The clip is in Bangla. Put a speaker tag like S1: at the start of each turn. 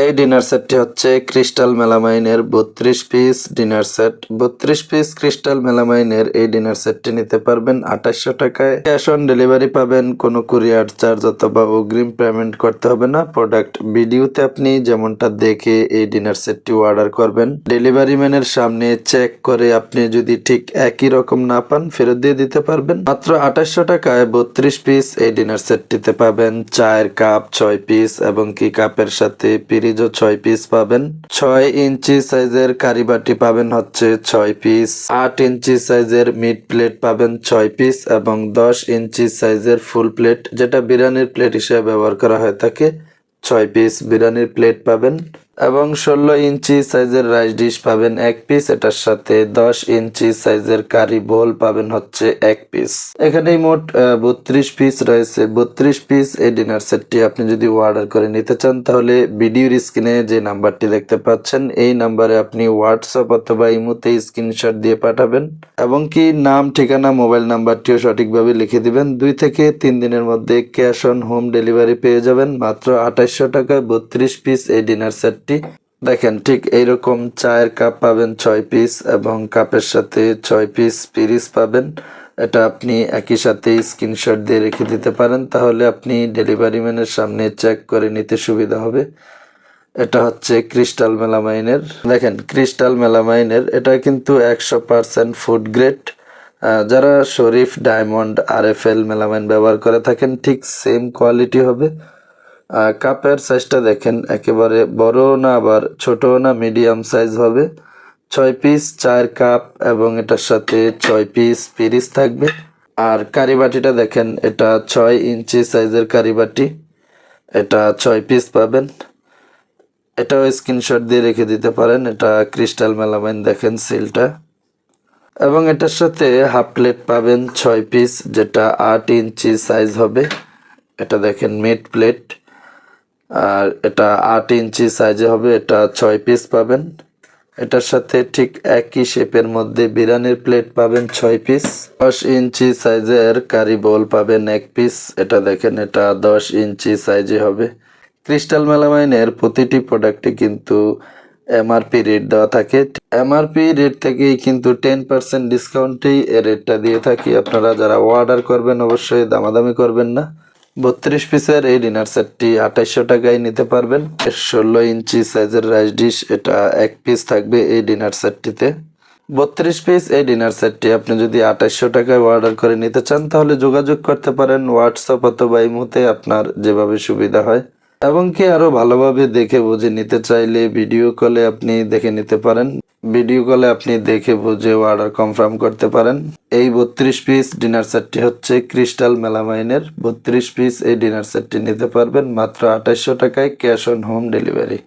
S1: এই ডিনার সেটটি হচ্ছে ক্রিস্টাল মেলামাইনের 32 piece dinner set. 32 piece crystal মেলামাইনের এই ডিনার সেটটি নিতে পারবেন 2800 টাকায়। ক্যাশ অন ডেলিভারি পাবেন, কোনো কুরিয়ার চার্জ অথবা অগ্রিম পেমেন্ট করতে হবে না। প্রোডাক্ট ভিডিওতে আপনি যেমনটা দেখে এই ডিনার সেটটি অর্ডার করবেন, ডেলিভারি ম্যানের সামনে চেক করে আপনি যদি ঠিক একই রকম না পান ফেরত দিয়ে দিতে পারবেন। মাত্র 2800 টাকায় 32 পিস এই ডিনার সেটটিতে পাবেন চায়ের কাপ 6 পিস এবং কি কাপের সাথে পিরিজও 6 পিস পাবেন। 6 ইঞ্চি সাইজের কারিবাটি পাবেন হচ্ছে 6 পিস। 8 ইঞ্চি সাইজের মিড প্লেট পাবেন 6 পিস এবং 10 ইঞ্চি সাইজের ফুল প্লেট, যেটা বিরিয়ানির প্লেট হিসেবে ব্যবহার করা হয়ে থাকে, 6 পিস বিরিয়ানির প্লেট পাবেন এবং 16 ইঞ্চি সাইজের রাইস ডিশ পাবেন 1 পিস। এটার সাথে 10 ইঞ্চি সাইজের কারি বোল পাবেন হচ্ছে 1 পিস। এখানে মোট 32 পিস রয়েছে। 32 পিস এই ডিনার সেটটি আপনি যদি অর্ডার করে নিতে চান তাহলে ভিডিওর স্ক্রিনে যে নাম্বারটি দেখতে পাচ্ছেন এই নাম্বারে আপনি হোয়াটসঅ্যাপ অথবা ইমোতে স্ক্রিনশট দিয়ে পাঠাবেন এবং কি নাম, ঠিকানা, মোবাইল নাম্বারটিও সঠিকভাবে লিখে দিবেন। 2 থেকে 3 দিনের মধ্যে ক্যাশ অন হোম ডেলিভারি পেয়ে যাবেন মাত্র 2800 টাকায় 32 পিস এই ডিনার সেট। দেখেন ঠিক এইরকম চায়ের কাপ পাবেন 6 পিস এবং কাপের সাথে 6 পিস পিরিচ পাবেন। এটা আপনি একই সাথে স্ক্রিনশট দিয়ে রেখে দিতে পারেন, তাহলে আপনি ডেলিভারি ম্যানের সামনে চেক করে নিতে সুবিধা হবে। এটা হচ্ছে ক্রিস্টাল মেলামাইনের। দেখেন ক্রিস্টাল মেলামাইনের, এটা কিন্তু 100% ফুড গ্রেড। যারা শরীফ, ডায়মন্ড, RFL মেলামাইন ব্যবহার করে থাকেন ঠিক সেম কোয়ালিটি হবে। কাপের সাইজটা দেখেন, একেবারে বড় না আবার ছোট না, মিডিয়াম সাইজ হবে। 6 পিস চায়ের কাপ এবং এটার সাথে 6 পিস পিরিচ থাকবে। আর কারিবাটিটা দেখেন, এটা 6 ইঞ্চি সাইজের কারিবাটি, এটা 6 পিস পাবেন। এটাও স্ক্রিনশট দিয়ে রেখে দিতে পারেন। এটা ক্রিস্টাল মেলামাইন, দেখেন সিলটা। এবং এটার সাথে হাফ প্লেট পাবেন 6 পিস, যেটা 8 ইঞ্চি সাইজ হবে। এটা দেখেন মিড প্লেট, আর এটা 8 ইঞ্চি সাইজে হবে, এটা 6 পিস পাবেন। এটার সাথে ঠিক একই শেপের মধ্যে বিরিয়ানির প্লেট পাবেন 6 পিস। 10 ইঞ্চি সাইজের কারি বোল পাবেন 1 পিস। এটা দেখেন, এটা 10 ইঞ্চি সাইজে হবে। ক্রিস্টাল মেলামাইনের প্রতিটি প্রোডাক্টে কিন্তু MRP রেট দেওয়া থাকে। MRP রেট থেকেই কিন্তু 10% ডিসকাউন্টেই এ রেটটা দিয়ে থাকি। আপনারা যারা অর্ডার করবেন অবশ্যই দামাদামি করবেন না। 32 পিসের এই ডিনার সেটটি 2800 টাকায় নিতে পারবেন। 16 ইঞ্চি সাইজের রাইস ডিশ, এটা 1 পিস থাকবে এই ডিনার সেটটিতে। 32 পিস এই ডিনার সেটটি আপনি যদি 2800 টাকায় অর্ডার করে নিতে চান তাহলে যোগাযোগ করতে পারেন হোয়াটসঅ্যাপ অথবা ইমোতে, আপনার যেভাবে সুবিধা হয়। এবং কি আরো ভালোভাবে দেখে বুঝে নিতে চাইলে ভিডিও কলে আপনি দেখে নিতে পারেন। ভিডিও কলে আপনি দেখে বুঝে অর্ডার কনফার্ম করতে পারেন। এই 32 পিস ডিনার সেটটি হচ্ছে ক্রিস্টাল মেলামাইনের। 32 পিস এই ডিনার সেটটি নিতে পারবেন মাত্র 2800 টাকায়, ক্যাশ অন হোম ডেলিভারি।